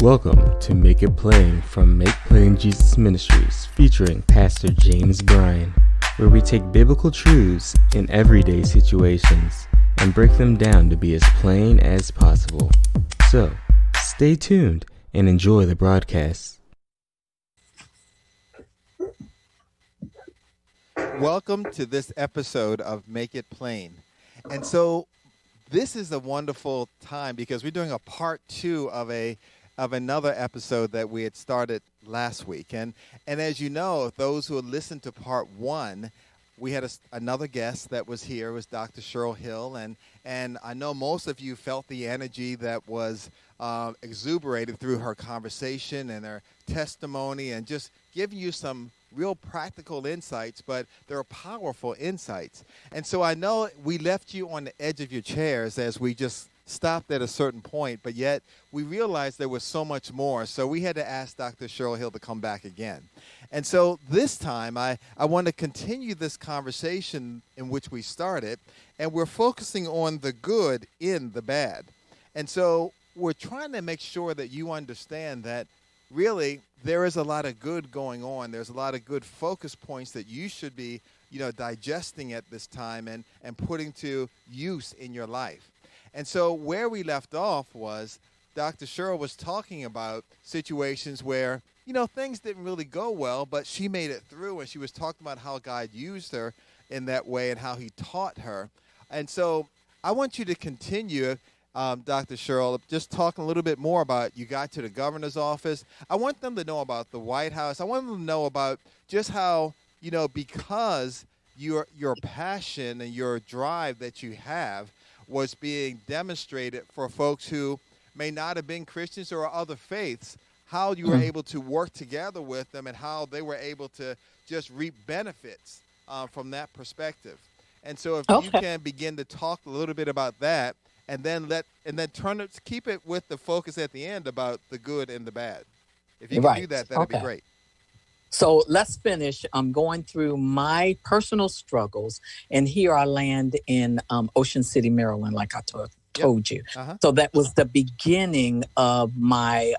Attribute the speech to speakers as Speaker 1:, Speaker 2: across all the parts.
Speaker 1: Welcome to Make It Plain from Make Plain Jesus Ministries, featuring Pastor James Bryan, where we take biblical truths in everyday situations and break them down to be as plain as possible. So, stay tuned and enjoy the broadcast.
Speaker 2: Welcome to this episode of Make It Plain. And so this is a wonderful time because we're doing a part 2 of another episode that we had started last week. And as you know, those who have listened to part 1, we had another guest that was here. It was Dr. Cheryl Hill. And I know most of you felt the energy that was exuberated through her conversation and her testimony and just giving you some real practical insights, but they're powerful insights. And so I know we left you on the edge of your chairs as we just stopped at a certain point, but yet we realized there was so much more. So we had to ask Dr. Cheryl Hill to come back again. And so this time I want to continue this conversation in which we started, and we're focusing on the good in the bad. And so we're trying to make sure that you understand that really there is a lot of good going on. There's a lot of good focus points that you should be, digesting at this time and putting to use in your life. And so where we left off was Dr. Cheryl was talking about situations where, things didn't really go well, but she made it through, and she was talking about how God used her in that way and how he taught her. And so I want you to continue, Dr. Cheryl, just talking a little bit more about you got to the governor's office. I want them to know about the White House. I want them to know about just how, because your passion and your drive that you have was being demonstrated for folks who may not have been Christians or other faiths, how you were able to work together with them and how they were able to just reap benefits from that perspective. And so if you can begin to talk a little bit about that, and then keep it with the focus at the end about the good and the bad. If you can do that, that'd be great.
Speaker 3: So let's finish. I'm going through my personal struggles, and here I land in Ocean City, Maryland, like I told you. Uh-huh. So that was the beginning of my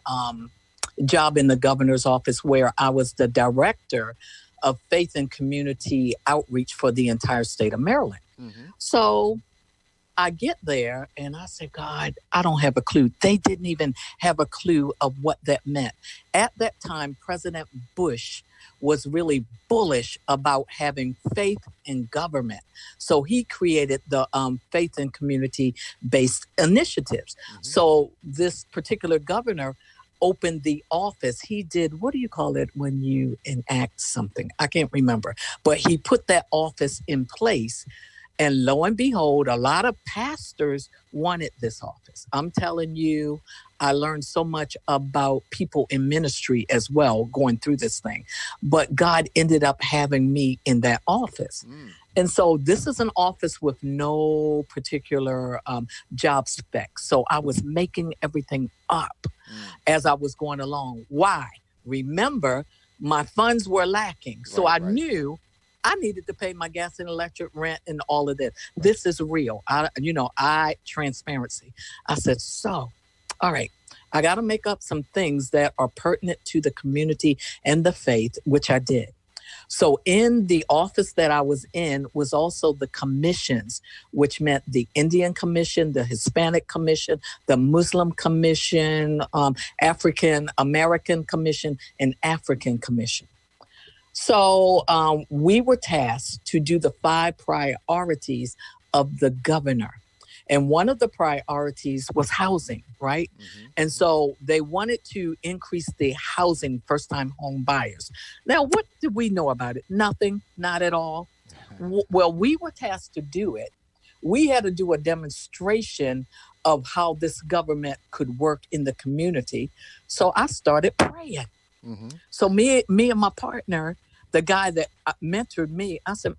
Speaker 3: job in the governor's office, where I was the director of faith and community outreach for the entire state of Maryland. Mm-hmm. So I get there and I say, God, I don't have a clue. They didn't even have a clue of what that meant. At that time, President Bush was really bullish about having faith in government. So he created the faith and community-based initiatives. Mm-hmm. So this particular governor opened the office. He did, what do you call it when you enact something? I can't remember. But he put that office in place. And lo and behold, a lot of pastors wanted this office. I'm telling you, I learned so much about people in ministry as well going through this thing. But God ended up having me in that office. And so this is an office with no particular job specs. So I was making everything up as I was going along. Why? Remember, my funds were lacking. So I knew I needed to pay my gas and electric, rent, and all of this. This is real. Transparency. I said, all right, I got to make up some things that are pertinent to the community and the faith, which I did. So in the office that I was in was also the commissions, which meant the Indian Commission, the Hispanic Commission, the Muslim Commission, African American Commission, and African Commission. So we were tasked to do the 5 priorities of the governor. And one of the priorities was housing, right? Mm-hmm. And so they wanted to increase the housing first-time home buyers. Now, what did we know about it? Nothing, not at all. Well, we were tasked to do it. We had to do a demonstration of how this government could work in the community. So I started praying. Mm-hmm. So me and my partner, the guy that mentored me, I said,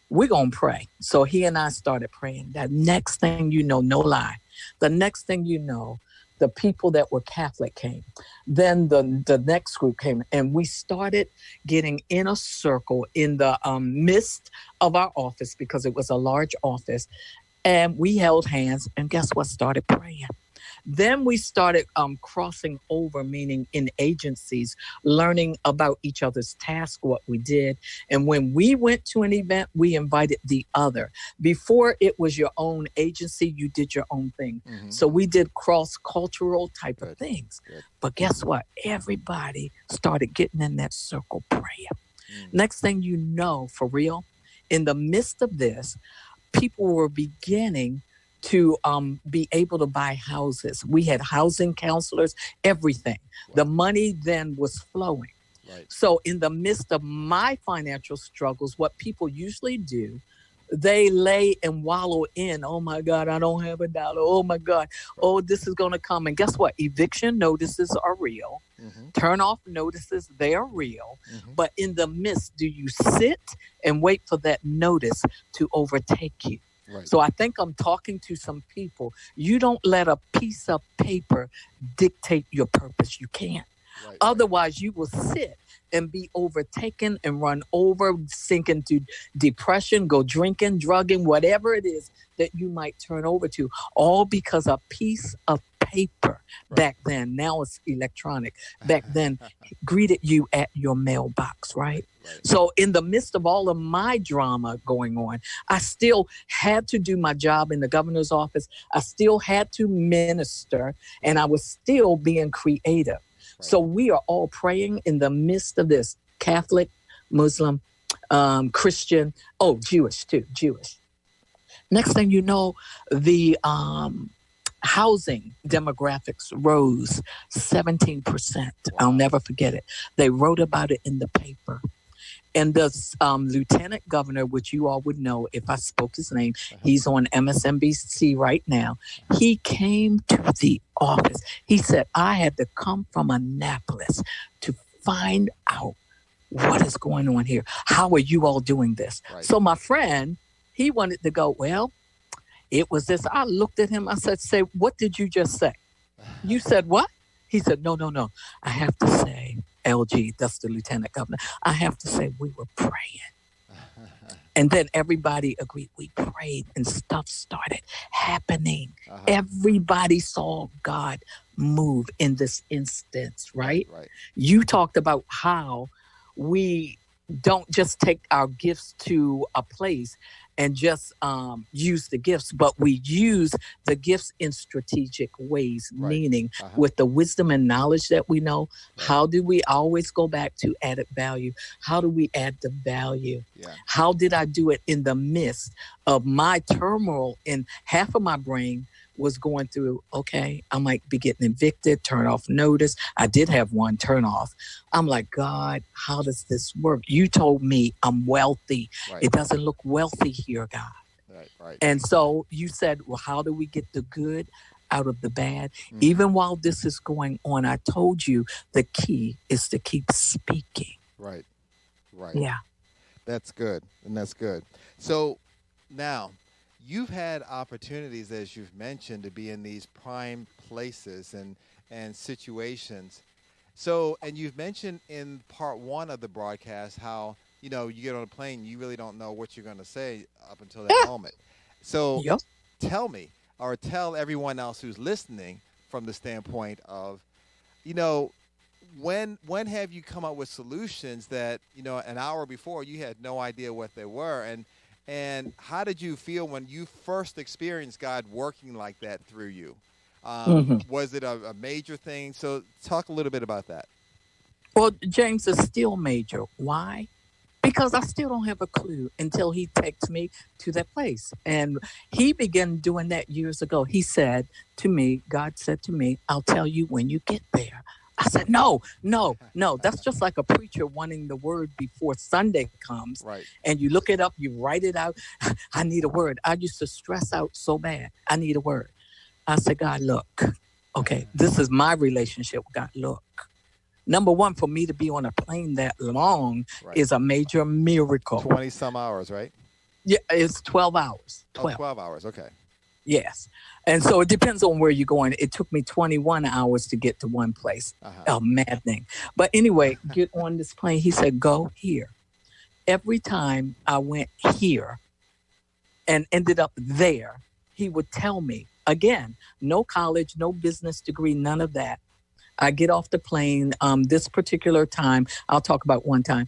Speaker 3: we're going to pray. So he and I started praying. That next thing you know, no lie. The next thing you know, the people that were Catholic came. Then the next group came, and we started getting in a circle in the midst of our office, because it was a large office. And we held hands, and guess what? Started praying. Then we started crossing over, meaning in agencies, learning about each other's tasks, what we did. And when we went to an event, we invited the other. Before it was your own agency, you did your own thing. Mm-hmm. So we did cross-cultural type of things. Good. But guess what? Everybody started getting in that circle prayer. Next thing you know, for real, in the midst of this, people were beginning to be able to buy houses. We had housing counselors, everything. Wow. The money then was flowing. Right. So in the midst of my financial struggles, what people usually do, they lay and wallow in, oh my God, I don't have $1. Oh my God, oh, this is going to come. And guess what? Eviction notices are real. Mm-hmm. Turn off notices, they are real. Mm-hmm. But in the midst, do you sit and wait for that notice to overtake you? Right. So I think I'm talking to some people. You don't let a piece of paper dictate your purpose. You can't. Right, otherwise, you will sit and be overtaken and run over, sink into depression, go drinking, drugging, whatever it is that you might turn over to, all because a piece of paper back then, now it's electronic, back then greeted you at your mailbox, right? So in the midst of all of my drama going on, I still had to do my job in the governor's office. I still had to minister, and I was still being creative. Right. So we are all praying in the midst of this, Catholic, Muslim, Christian, Jewish too, Jewish. Next thing you know, the housing demographics rose 17%. Wow. I'll never forget it. They wrote about it in the paper. And the lieutenant governor, which you all would know if I spoke his name, he's on MSNBC right now. He came to the office. He said, I had to come from Annapolis to find out what is going on here. How are you all doing this? Right. So my friend, he wanted to go, well, it was this. I looked at him. I said, say, what did you just say? You said what? He said, no. I have to say, LG, that's the lieutenant governor. I have to say we were praying. And then everybody agreed. We prayed and stuff started happening. Everybody saw God move in this instance, right? You talked about how we don't just take our gifts to a place and just use the gifts, but we use the gifts in strategic ways, meaning with the wisdom and knowledge that we know, how do we always go back to added value? How do we add the value? Yeah. How did I do it in the midst of my turmoil? In half of my brain was going through, okay, I might be getting evicted, turn off notice. I did have one turn off. I'm like, God, how does this work? You told me I'm wealthy. Right. It doesn't look wealthy here, God. Right. And so you said, well, how do we get the good out of the bad? Mm-hmm. Even while this is going on, I told you the key is to keep speaking. Right. Yeah.
Speaker 2: That's good. And that's good. So now, you've had opportunities, as you've mentioned, to be in these prime places and situations. So, and you've mentioned in part one of the broadcast how, you get on a plane, you really don't know what you're going to say up until that moment. So tell me, or tell everyone else who's listening from the standpoint of, when have you come up with solutions that, an hour before you had no idea what they were? And how did you feel when you first experienced God working like that through you? Was it a major thing? So talk a little bit about that.
Speaker 3: Well, James is still major. Why? Because I still don't have a clue until he takes me to that place. And he began doing that years ago. He said to me, God said to me, I'll tell you when you get there. I said, no. That's just like a preacher wanting the word before Sunday comes. Right. And you look it up, you write it out. I need a word. I used to stress out so bad. I need a word. I said, God, look. Okay, this is my relationship with God. Look. Number one, for me to be on a plane that long is a major miracle.
Speaker 2: 20 some hours, right?
Speaker 3: Yeah, it's 12 hours.
Speaker 2: 12 hours, okay.
Speaker 3: Yes. And so it depends on where you're going. It took me 21 hours to get to one place. Maddening. But anyway, get on this plane. He said, go here. Every time I went here and ended up there, he would tell me, again, no college, no business degree, none of that. I get off the plane. This particular time, I'll talk about one time.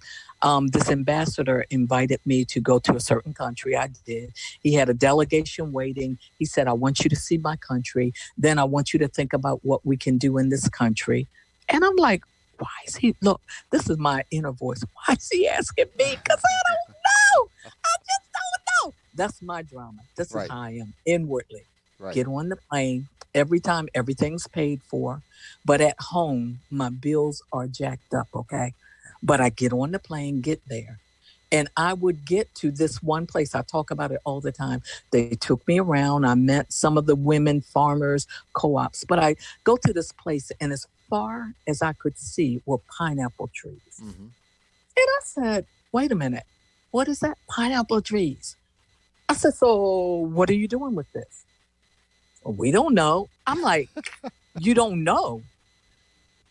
Speaker 3: This ambassador invited me to go to a certain country. I did. He had a delegation waiting. He said, I want you to see my country. Then I want you to think about what we can do in this country. And I'm like, why is he, look, this is my inner voice. Why is he asking me? Because I don't know. I just don't know. That's my drama. This is how I am inwardly. Right. Get on the plane. Every time, everything's paid for. But at home, my bills are jacked up, okay? But I get on the plane, get there. And I would get to this one place. I talk about it all the time. They took me around. I met some of the women farmers co-ops. But I go to this place, and as far as I could see were pineapple trees. Mm-hmm. And I said, wait a minute. What is that? Pineapple trees. I said, so what are you doing with this? Well, we don't know. I'm like, you don't know.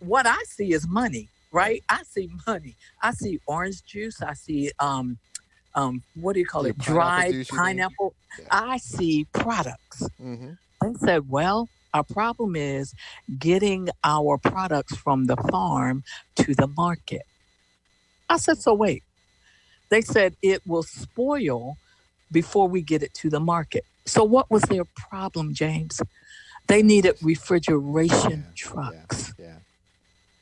Speaker 3: What I see is money, right? I see money. I see orange juice. I see, what do you call it? Dried pineapple. Yeah. I see products. Mm-hmm. They said, well, our problem is getting our products from the farm to the market. I said, so wait. They said it will spoil before we get it to the market. So what was their problem, James? They needed refrigeration trucks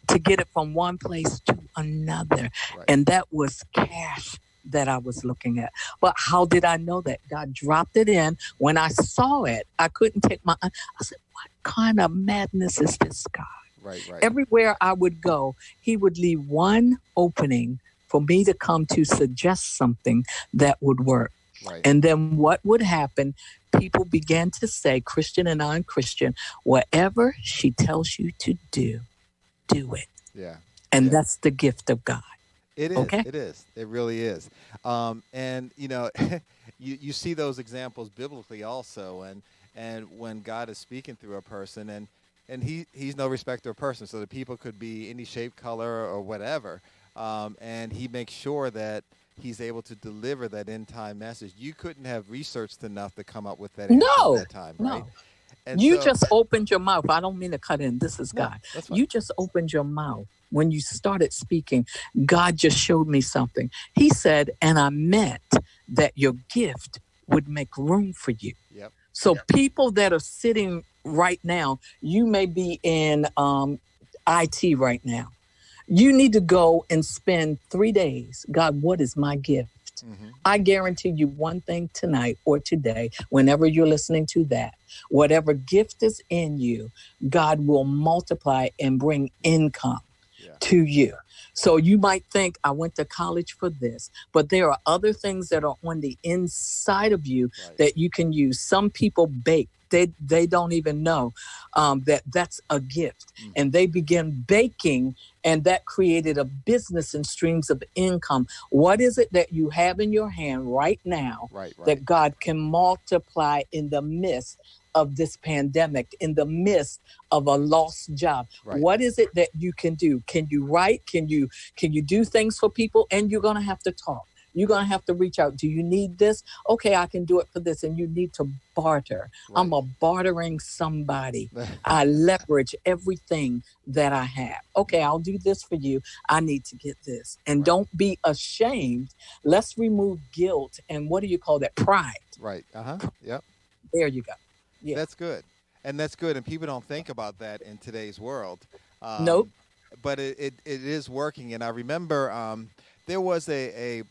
Speaker 3: to get it from one place to another. Right. And that was cash that I was looking at. But how did I know that? God dropped it in. When I saw it, I couldn't take my... I said, what kind of madness is this God? Right. Everywhere I would go, he would leave one opening for me to come to suggest something that would work. Right. And then what would happen, people began to say, Christian and non-Christian, whatever she tells you to do, do it. Yeah. And that's the gift of God.
Speaker 2: It is. Okay? It is. It really is. And, you know, you see those examples biblically also. And when God is speaking through a person, and he's no respecter of person, so the people could be any shape, color, or whatever. And he makes sure that he's able to deliver that end-time message. You couldn't have researched enough to come up with that answer at that time, right? No. And
Speaker 3: you just opened your mouth. I don't mean to cut in. This is God. You just opened your mouth. When you started speaking, God just showed me something. He said, and I meant that your gift would make room for you. Yep. So people that are sitting right now, you may be in IT right now. You need to go and spend 3 days. God, what is my gift? Mm-hmm. I guarantee you one thing tonight or today, whenever you're listening to that, whatever gift is in you, God will multiply and bring income to you. So you might think, I went to college for this, but there are other things that are on the inside of you that you can use. Some people bake. They don't even know that that's a gift. Mm-hmm. And they begin baking, and that created a business and streams of income. What is it that you have in your hand right now that God can multiply in the midst of this pandemic, in the midst of a lost job? Right. What is it that you can do? Can you write? Can you do things for people? And you're going to have to talk. You're going to have to reach out. Do you need this? Okay, I can do it for this. And you need to barter. Right. I'm a bartering somebody. I leverage everything that I have. Okay, I'll do this for you. I need to get this. And don't be ashamed. Let's remove guilt. And what do you call that? Pride. Right. Uh-huh. Yep. There you go. Yeah.
Speaker 2: That's good. And that's good. And people don't think about that in today's world.
Speaker 3: Nope.
Speaker 2: But it is working. And I remember there was a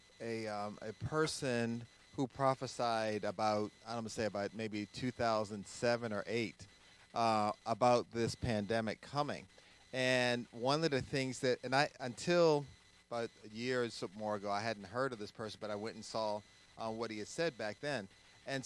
Speaker 2: person who prophesied about, I'm going to say about maybe 2007 or 8 about this pandemic coming. And one of the things that, and I, until about a year or so more ago, I hadn't heard of this person, but I went and saw what he had said back then. And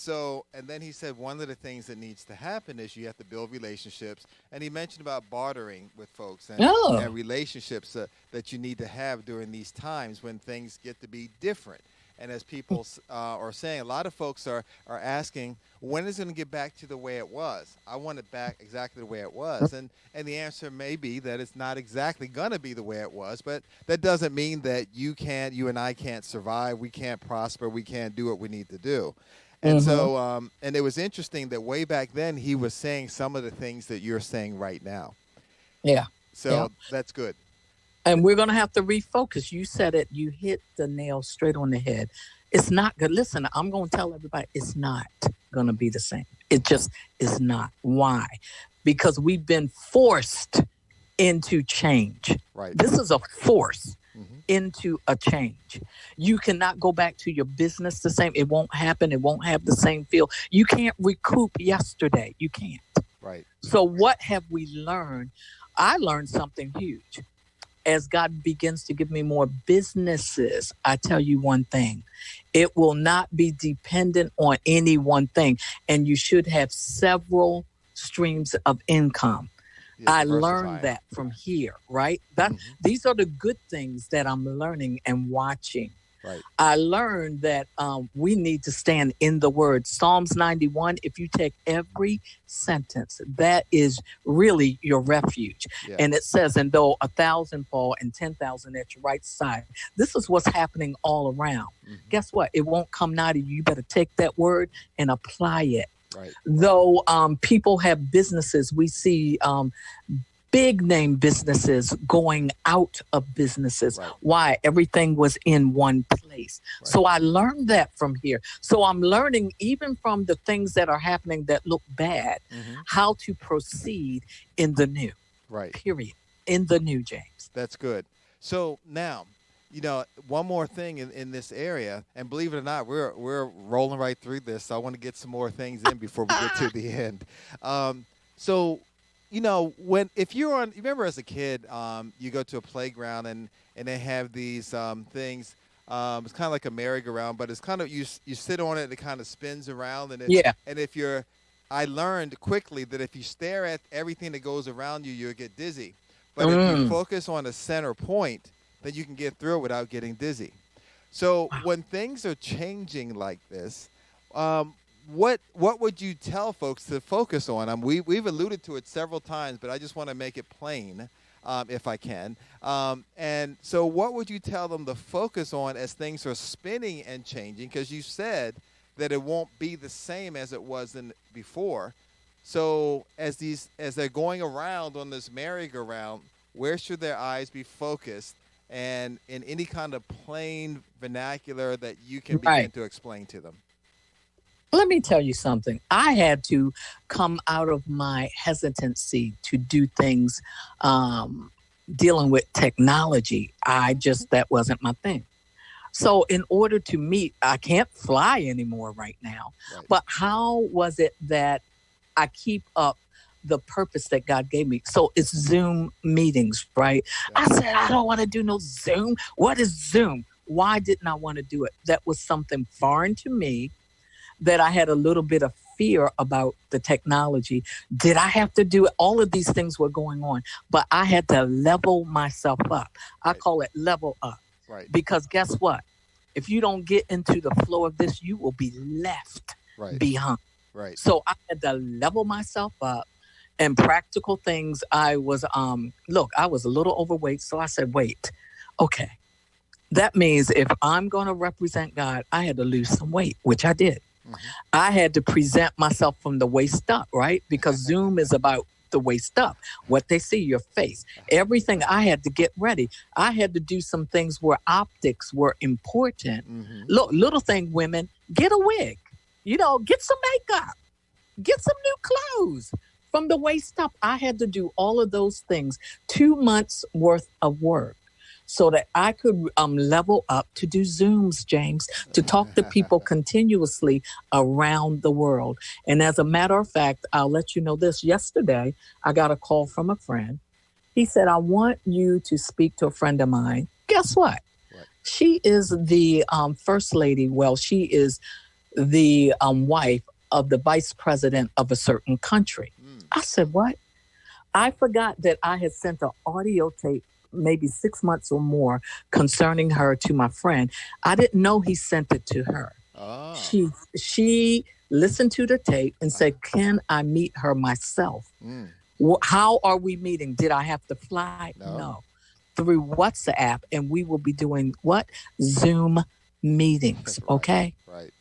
Speaker 2: then he said one of the things that needs to happen is you have to build relationships. And he mentioned about bartering with folks and relationships that you need to have during these times when things get to be different. And as people are saying, a lot of folks are asking, when is it going to get back to the way it was? I want it back exactly the way it was. And the answer may be that it's not exactly going to be the way it was, but that doesn't mean that you and I can't survive, we can't prosper, we can't do what we need to do. And so, and it was interesting that way back then he was saying some of the things that you're saying right now.
Speaker 3: Yeah.
Speaker 2: So that's good.
Speaker 3: And we're going to have to refocus. You said it. You hit the nail straight on the head. It's not good. Listen, I'm going to tell everybody it's not going to be the same. It just is not. Why? Because we've been forced into change.
Speaker 2: Right.
Speaker 3: This is a force into a change. You cannot go back to your business the same. It won't happen. It won't have the same feel. You can't recoup yesterday. You can't.
Speaker 2: Right.
Speaker 3: So what have we learned? I learned something huge. As God begins to give me more businesses, I tell you one thing, it will not be dependent on any one thing. And you should have several streams of income. Yeah, I learned that from here, right? These are the good things that I'm learning and watching.
Speaker 2: Right.
Speaker 3: I learned that we need to stand in the word. Psalms 91, if you take every sentence, that is really your refuge. Yeah. And it says, and though 1,000 fall and 10,000 at your right side, this is what's happening all around. Guess what? It won't come nigh to you. You better take that word and apply it.
Speaker 2: Right.
Speaker 3: Though people have businesses, we see big name businesses going out of businesses.
Speaker 2: Right.
Speaker 3: Why? Everything was in one place. Right. So I learned that from here. So I'm learning even from the things that are happening that look bad, how to proceed in the new.
Speaker 2: Right.
Speaker 3: Period. In the new, James.
Speaker 2: That's good. So now, one more thing in this area, and believe it or not, we're rolling right through this. So I want to get some more things in before we get to the end. If you're on, you remember as a kid, you go to a playground and they have these things. It's kind of like a merry-go-round, but it's kind of you sit on it and it kind of spins around. And I learned quickly that if you stare at everything that goes around you, you'll get dizzy. But if you focus on a center point, then you can get through it without getting dizzy. So when things are changing like this, what would you tell folks to focus on? We've alluded to it several times, but I just want to make it plain, if I can. And so what would you tell them to focus on as things are spinning and changing? Because you said that it won't be the same as it was before. So as they're going around on this merry-go-round, where should their eyes be focused? And in any kind of plain vernacular that you can begin to explain to them.
Speaker 3: Let me tell you something. I had to come out of my hesitancy to do things dealing with technology. That wasn't my thing. So in order to meet, I can't fly anymore right now. Right. But how was it that I keep up the purpose that God gave me? So it's Zoom meetings, right? Yeah. I said, I don't want to do no Zoom. What is Zoom? Why didn't I want to do it? That was something foreign to me, that I had a little bit of fear about the technology. Did I have to do it? All of these things were going on, but I had to level myself up. I call it level up.
Speaker 2: Right.
Speaker 3: Because guess what? If you don't get into the flow of this, you will be left behind.
Speaker 2: Right.
Speaker 3: So I had to level myself up. And practical things, I was a little overweight. So I said, wait, okay. That means if I'm going to represent God, I had to lose some weight, which I did. I had to present myself from the waist up, right? Because Zoom is about the waist up, what they see, your face, everything. I had to get ready. I had to do some things where optics were important. Look, little thing, women, get a wig, get some makeup, get some new clothes. From the waist up, I had to do all of those things, 2 months worth of work, so that I could level up to do Zooms, James, to talk to people continuously around the world. And as a matter of fact, I'll let you know this. Yesterday, I got a call from a friend. He said, I want you to speak to a friend of mine. Guess what? She is the first lady. Well, she is the wife of the vice president of a certain country. I said, what? I forgot that I had sent an audio tape maybe 6 months or more concerning her to my friend. I didn't know he sent it to her. Oh. She listened to the tape and said, can I meet her myself? How are we meeting? Did I have to fly? No. Through WhatsApp, and we will be doing what? Zoom meetings, okay?
Speaker 2: Right.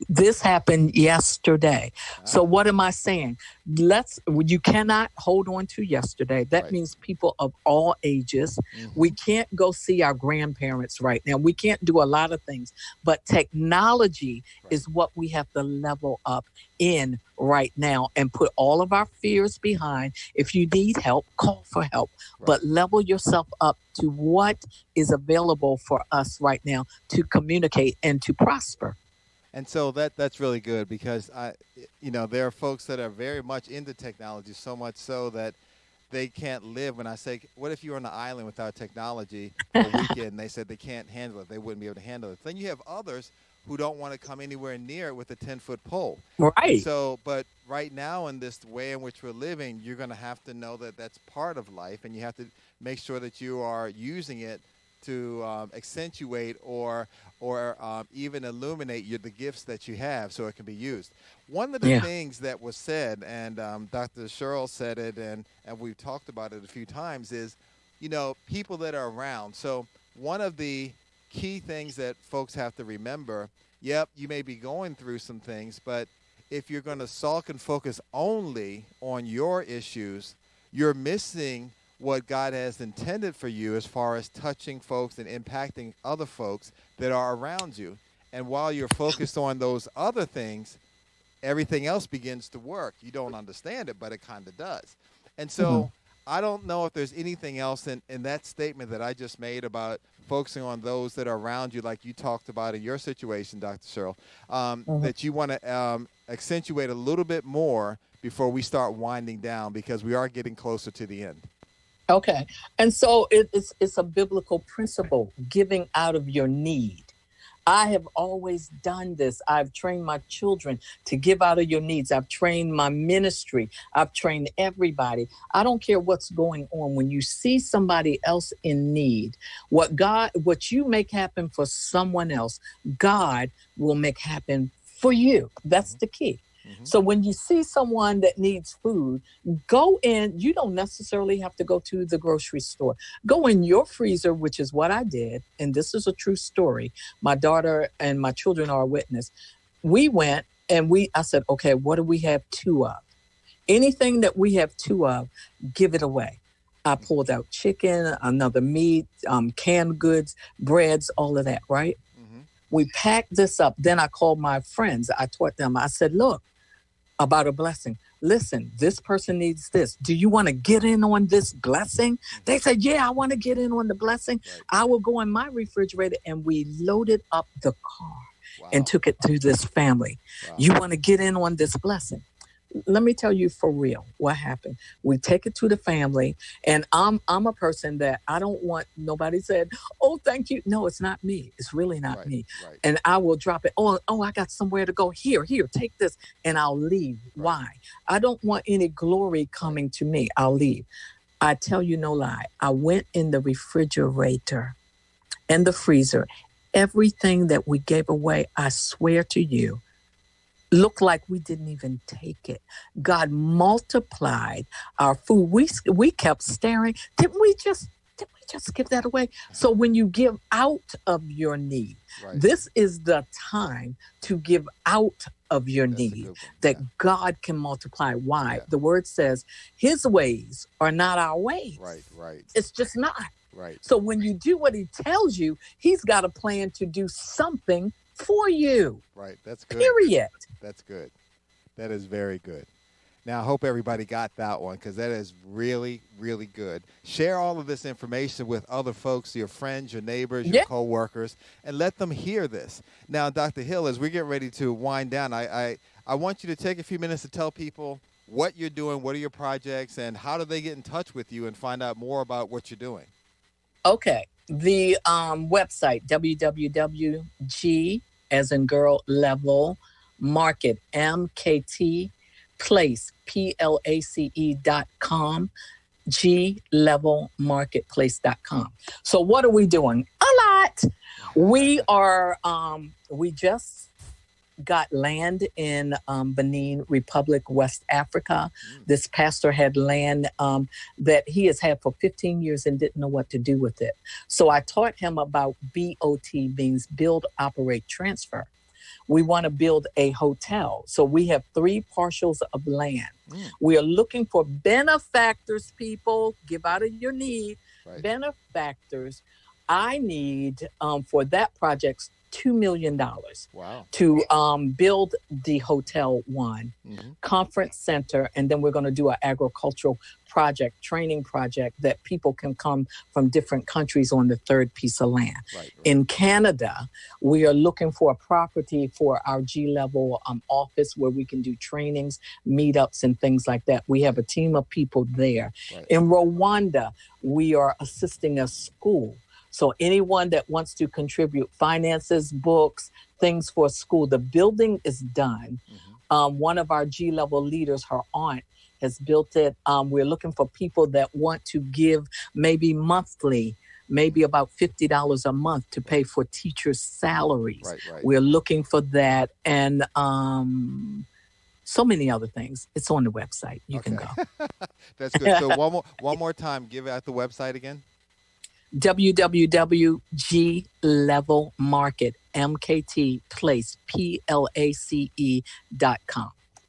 Speaker 3: This happened yesterday. So what am I saying? You cannot hold on to yesterday. That means people of all ages. We can't go see our grandparents right now. We can't do a lot of things, but technology is what we have to level up in right now and put all of our fears behind. If you need help, call for help, but level yourself up to what is available for us right now to communicate and to prosper.
Speaker 2: And so that's really good because there are folks that are very much into technology, so much so that they can't live. When I say, what if you were on an island without technology for a weekend? And they said they can't handle it. They wouldn't be able to handle it. Then you have others who don't want to come anywhere near it with a 10-foot pole.
Speaker 3: Right.
Speaker 2: So, but right now in this way in which we're living, you're going to have to know that that's part of life, and you have to make sure that you are using it to accentuate or even illuminate the gifts that you have so it can be used. One of the things that was said, and Dr. Cheryl said it, and we've talked about it a few times, is, people that are around. So one of the key things that folks have to remember, you may be going through some things, but if you're going to sulk and focus only on your issues, you're missing what God has intended for you as far as touching folks and impacting other folks that are around you. And while you're focused on those other things, everything else begins to work. You don't understand it, but it kind of does. And so I don't know if there's anything else in that statement that I just made about focusing on those that are around you, like you talked about in your situation, Dr. Cheryl, that you want to accentuate a little bit more before we start winding down, because we are getting closer to the end.
Speaker 3: Okay. And so it's a biblical principle, giving out of your need. I have always done this. I've trained my children to give out of your needs. I've trained my ministry. I've trained everybody. I don't care what's going on. When you see somebody else in need, what you make happen for someone else, God will make happen for you. That's the key. So when you see someone that needs food, go in. You don't necessarily have to go to the grocery store. Go in your freezer, which is what I did. And this is a true story. My daughter and my children are a witness. We went and I said, okay, what do we have 2 of? Anything that we have 2 of, give it away. I pulled out chicken, another meat, canned goods, breads, all of that, right? We packed this up. Then I called my friends. I taught them. I said, look, about a blessing. Listen, this person needs this. Do you want to get in on this blessing? They said, yeah, I want to get in on the blessing. I will go in my refrigerator, and we loaded up the car and took it to this family. You want to get in on this blessing? Let me tell you for real what happened. We take it to the family, and I'm a person that I don't want, nobody said, oh, thank you. No, it's not me. It's really not me. And I will drop it. Oh, I got somewhere to go. Here, take this. And I'll leave. Why? I don't want any glory coming to me. I'll leave. I tell you no lie. I went in the refrigerator and the freezer. Everything that we gave away, I swear to you, looked like we didn't even take it. God multiplied our food. We kept staring. Didn't we just give that away? So when you give out of your need, this is the time to give out of your need, that God can multiply. Why? The word says his ways are not our ways.
Speaker 2: Right.
Speaker 3: It's just not.
Speaker 2: Right.
Speaker 3: So when you do what he tells you, he's got a plan to do something for you.
Speaker 2: Right. That's good.
Speaker 3: Period.
Speaker 2: That's good. That is very good. Now, I hope everybody got that one, because that is really, really good. Share all of this information with other folks, your friends, your neighbors, your coworkers, and let them hear this. Now, Dr. Hill, as we get ready to wind down, I want you to take a few minutes to tell people what you're doing, what are your projects, and how do they get in touch with you and find out more about what you're doing.
Speaker 3: Okay. The website, www.g, as in girl, level, market, MKT, place, place.com, glevelmarketplace.com. So what are we doing? A lot. We are, we just got land in Benin Republic, West Africa. This pastor had land that he has had for 15 years and didn't know what to do with it. So I taught him about BOT, means build, operate, transfer. we want to build a hotel. So we have 3 parcels of land. We are looking for benefactors, people. Give out of your need. Right. Benefactors. I need, for that project, $2 million.
Speaker 2: Wow.
Speaker 3: To build the Hotel 1 conference center. And then we're going to do an agricultural project, training project that people can come from different countries on the 3rd piece of land. Right. In Canada, we are looking for a property for our G-level office where we can do trainings, meetups, and things like that. We have a team of people there. Right. In Rwanda, we are assisting a school. So anyone that wants to contribute finances, books, things for school, the building is done. One of our G-level leaders, her aunt, has built it. We're looking for people that want to give maybe monthly, maybe about $50 a month to pay for teachers' salaries. Right. We're looking for that. And so many other things. It's on the website. You can go.
Speaker 2: That's good. So one more time, give out the website again.
Speaker 3: www.glevelmarket, MKT, place.com.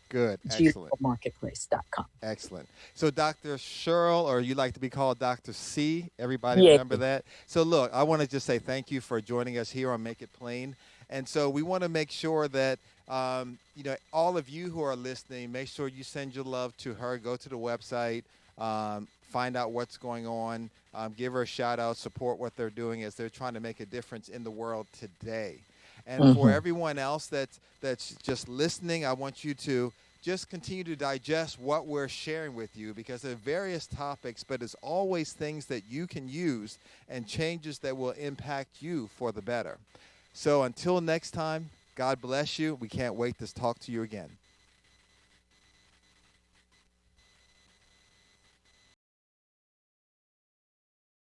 Speaker 2: Good. Excellent.
Speaker 3: glevelmarketplace.com.
Speaker 2: Excellent. So Dr. Cheryl, or you like to be called Dr. C, everybody remember that? So look, I want to just say thank you for joining us here on Make It Plain. And so we want to make sure that, all of you who are listening, make sure you send your love to her. Go to the website, find out what's going on, give her a shout out, support what they're doing as they're trying to make a difference in the world today. And for everyone else that's just listening, I want you to just continue to digest what we're sharing with you, because there are various topics, but it's always things that you can use and changes that will impact you for the better. So until next time, God bless you. We can't wait to talk to you again.